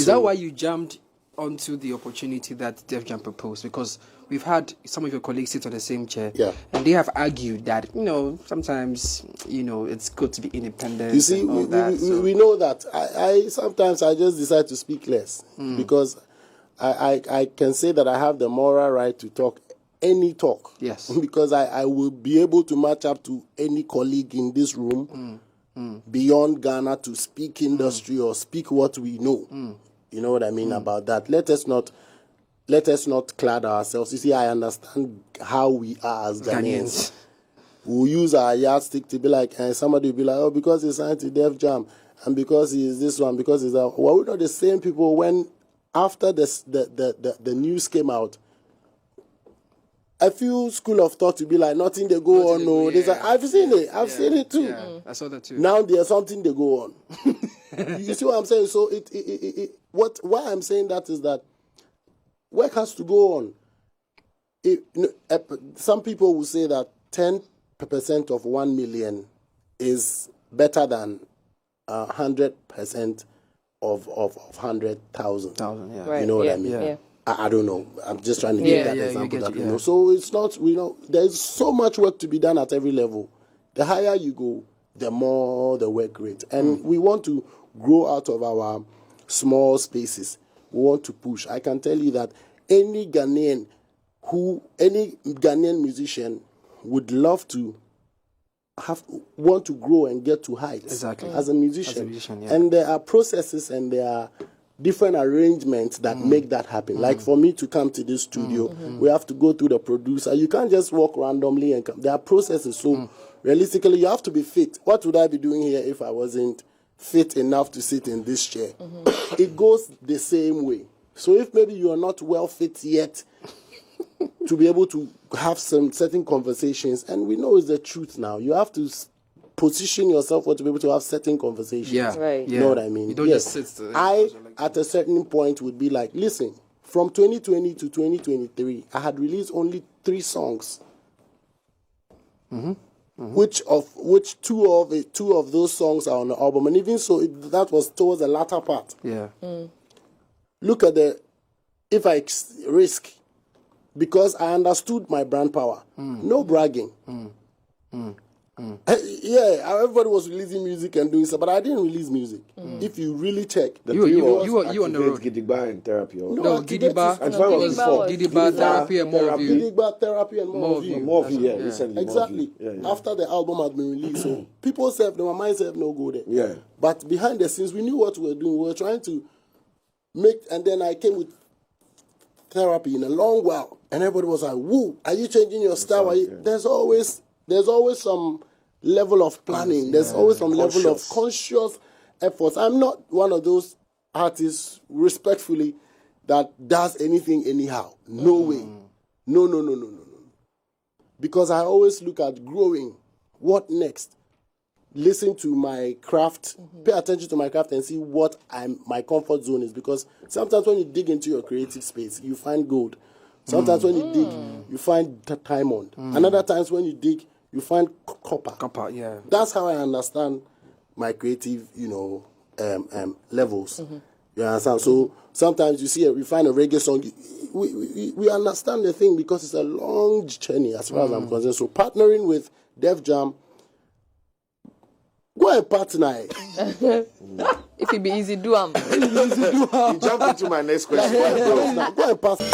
Is that why you jumped onto the opportunity that Def Jam proposed? Because we've had some of your colleagues sit on the same chair, and they have argued that sometimes it's good to be independent. You see, we know that. I sometimes I just decide to speak less because I can say that I have the moral right to talk any talk. Yes, because I will be able to match up to any colleague in this room beyond Ghana to speak industry or speak what we know. You know what I mean about that. Let us not clad ourselves. You see, I understand how we are as Ghanaians. We'll use our yardstick to be like, and somebody will be like, oh, because he's signed to Def Jam, and because he's this one, because he's that. Well, we're not the same people when after the news came out, a few school of thought to be like, nothing they go on. No, I've seen it. I've seen it too. Yeah, I saw that too. Now there's something they go on. You see what I'm saying? So why I'm saying that is that work has to go on. Some people will say that 10% of 1 million is better than 100% of 100,000. Right. You know what I mean? Yeah. I don't know. I'm just trying to get that example. So it's not, there's so much work to be done at every level. The higher you go, the more the work rate. And we want to grow out of our small spaces. We want to push. I can tell you that any Ghanaian musician would love to want to grow and get to heights as a musician. And there are processes and there are different arrangements that make that happen. Like for me to come to this studio, we have to go through the producer. You can't just walk randomly and come. There are processes. So realistically, you have to be fit. What would I be doing here if I wasn't fit enough to sit in this chair? It goes the same way. So if maybe you are not well fit yet to be able to have some certain conversations, and we know it's the truth now, you have to position yourself to be able to have certain conversations. You know what I mean? You don't just sit there. At a certain point, would be like, listen, from 2020 to 2023, I had released only 3 songs. Which two of those songs are on the album, and even so, that was towards the latter part. Look at if I risk, because I understood my brand power. No bragging. Everybody was releasing music and doing stuff, but I didn't release music. If you really check, you on the road. Gidigba and therapy. No, Gidigba. Gidigba therapy and more of you. Gidigba therapy and more of you. More of you, recently. Exactly. After the album had been released, so people said, my mind said, no go there. But behind the scenes, we knew what we were doing. We were trying to make, and then I came with therapy in a long while, and everybody was like, "Woo, are you changing your style?" There's always some level of planning. There's always some level of conscious efforts. I'm not one of those artists, respectfully, that does anything anyhow. No way. No. Because I always look at growing. What next? Listen to my craft, pay attention to my craft and see what my comfort zone is. Because sometimes when you dig into your creative space, you find gold. Sometimes when you dig, you find diamond. Another times when you dig, you find copper. That's how I understand my creative, levels. You understand? So sometimes you find a reggae song, we understand the thing because it's a long journey as far as I'm concerned. So partnering with Def Jam, go and partner. If it be easy, do them. You jump into my next question. Go and partner.